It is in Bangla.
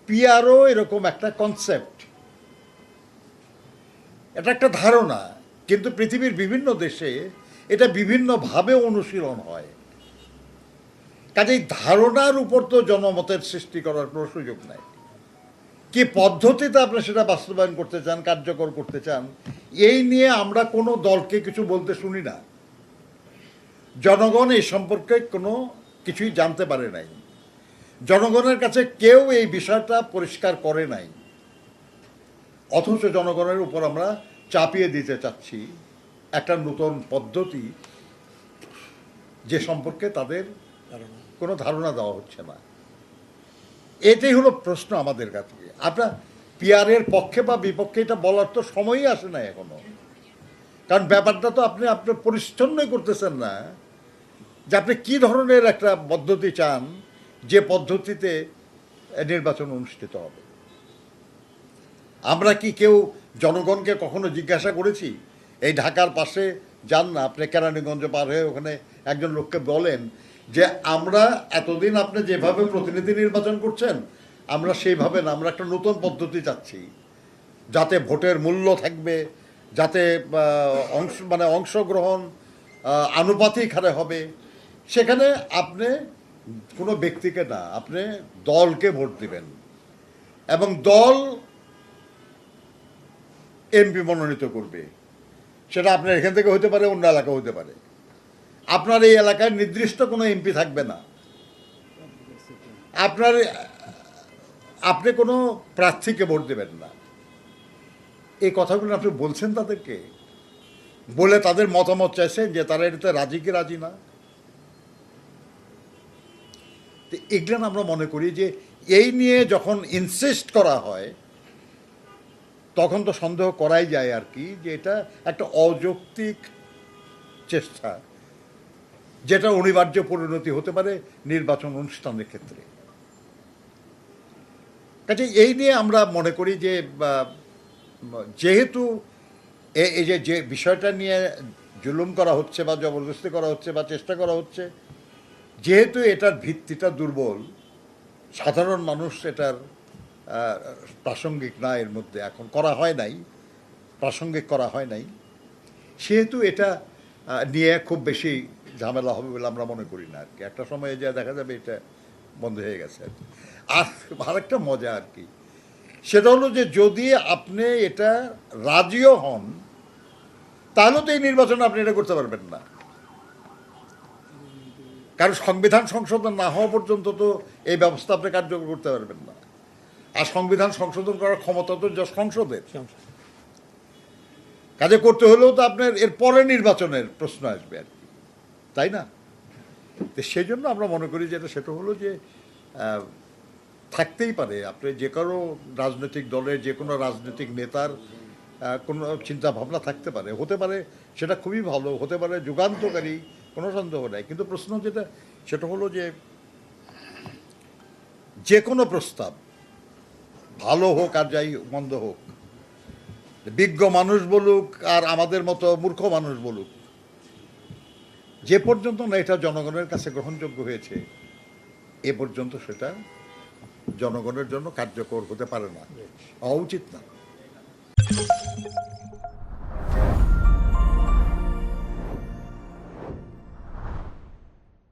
পিআরও এরকম একটা কনসেপ্ট, এটা একটা ধারণা, কিন্তু পৃথিবীর বিভিন্ন দেশে এটা বিভিন্নভাবে অনুশীলন হয়। কাজেই ধারণার উপর তো জনমতের সৃষ্টি করার কোনো সুযোগ নাই। কি পদ্ধতিতে আপনি সেটা বাস্তবায়ন করতে চান, কার্যকর করতে চান, এই নিয়ে আমরা কোনো দলকে কিছু বলতে শুনি না। জনগণ এই সম্পর্কে কোনো কিছুই জানতে পারে নাই। জনগণের কাছে কেউ এই বিষয়টা পরিষ্কার করে নাই, অথচ জনগণের উপর আমরা চাপিয়ে দিতে চাচ্ছি একটা নতুন পদ্ধতি যে সম্পর্কে তাদের কোনো ধারণা দেওয়া হচ্ছে না। এটাই হলো প্রশ্ন আমাদের কাছে। আপনার পিআরের পক্ষে বা বিপক্ষে এটা বলার তো সময়ই আসে না এখনো, কারণ ব্যাপারটা তো আপনি আপনার পরিচ্ছন্নই করতেছেন না যে আপনি কী ধরনের একটা পদ্ধতি চান যে পদ্ধতিতে নির্বাচন অনুষ্ঠিত হবে। আমরা কি কেউ জনগণকে কখনো জিজ্ঞাসা করেছি? এই ঢাকার পাশে যান না আপনি, কেরানীগঞ্জ পার হয়ে ওখানে একজন লোককে বলেন যে আমরা এতদিন আপনি যেভাবে প্রতিনিধি নির্বাচন করছেন আমরা সেইভাবে না, আমরা একটা নতুন পদ্ধতি চাচ্ছি যাতে ভোটের মূল্য থাকবে, যাতে অংশগ্রহণ আনুপাতিক হারে হবে। সেখানে আপনি কোনো ব্যক্তিকে না, আপনি দলকে ভোট দিবেন এবং দল এমপি মনোনীত করবে। সেটা আপনার এখান থেকে হতে পারে, অন্য এলাকা হতে পারে। আপনার এই এলাকায় নির্দিষ্ট কোনো এমপি থাকবে না, আপনি কোনো প্রার্থীকে ভোট দেবেন না। এই কথাগুলো আপনি বলছেন তাদেরকে, বলে তাদের মতামত চাইছেন যে তারা এটাতে রাজি কি রাজি না। তো এগুলো আমরা মনে করি যে এই নিয়ে যখন ইনসিস্ট করা হয় তখন তো সন্দেহ করাই যায় আর কি, যে এটা একটা অযৌক্তিক চেষ্টা, যেটা অনিবার্য পরিণতি হতে পারে নির্বাচন অনুষ্ঠানের ক্ষেত্রে। কাজে এই নিয়ে আমরা মনে করি যে যেহেতু এই যে বিষয়টা নিয়ে জুলুম করা হচ্ছে বা জবরদস্তি করা হচ্ছে বা চেষ্টা করা হচ্ছে, যেহেতু এটার ভিত্তিটা দুর্বল, সাধারণ মানুষ এটার প্রাসঙ্গিক না, এর মধ্যে এখন করা হয় নাই, প্রাসঙ্গিক করা হয় নাই, সেহেতু এটা নিয়ে খুব বেশি ঝামেলা হবে বলে আমরা মনে করি না আর কি। একটা সময়ে যা দেখা যাবে এটা বন্ধ হয়ে গেছে আর কি। আর আরেকটা মজা আর কি, সেটা হলো যে যদি আপনি এটা রাজিও হন তাহলে তো এই নির্বাচনে আপনি এটা করতে পারবেন না, কারণ সংবিধান সংশোধন না হওয়া পর্যন্ত তো এই ব্যবস্থা আপনি কার্যকর করতে পারবেন না। আর সংবিধান সংশোধন করার ক্ষমতা তো সংসদের, কাজে করতে হলেও তো আপনার এর পরে নির্বাচনের প্রশ্ন আসবে আর কি, তাই না? তো সেই জন্য আমরা মনে করি যে সেটা হলো যে থাকতেই পারে আপনি যে কোনো রাজনৈতিক দলের যে কোনো রাজনৈতিক নেতার কোনো চিন্তা ভাবনা থাকতে পারে, হতে পারে সেটা খুবই ভালো, হতে পারে যুগান্তকারী, কোনো সন্দেহ নাই। কিন্তু প্রশ্ন সেটা হলো যে কোনো প্রস্তাব ভালো হোক আর যাই মন্দ হোক, বিজ্ঞ মানুষ বলুক আর আমাদের মতো মূর্খ মানুষ বলুক, যে পর্যন্ত না এটা জনগণের কাছে গ্রহণযোগ্য হয়েছে এ পর্যন্ত সেটা জনগণের জন্য কার্যকর হতে পারে না, হওয়া উচিত না।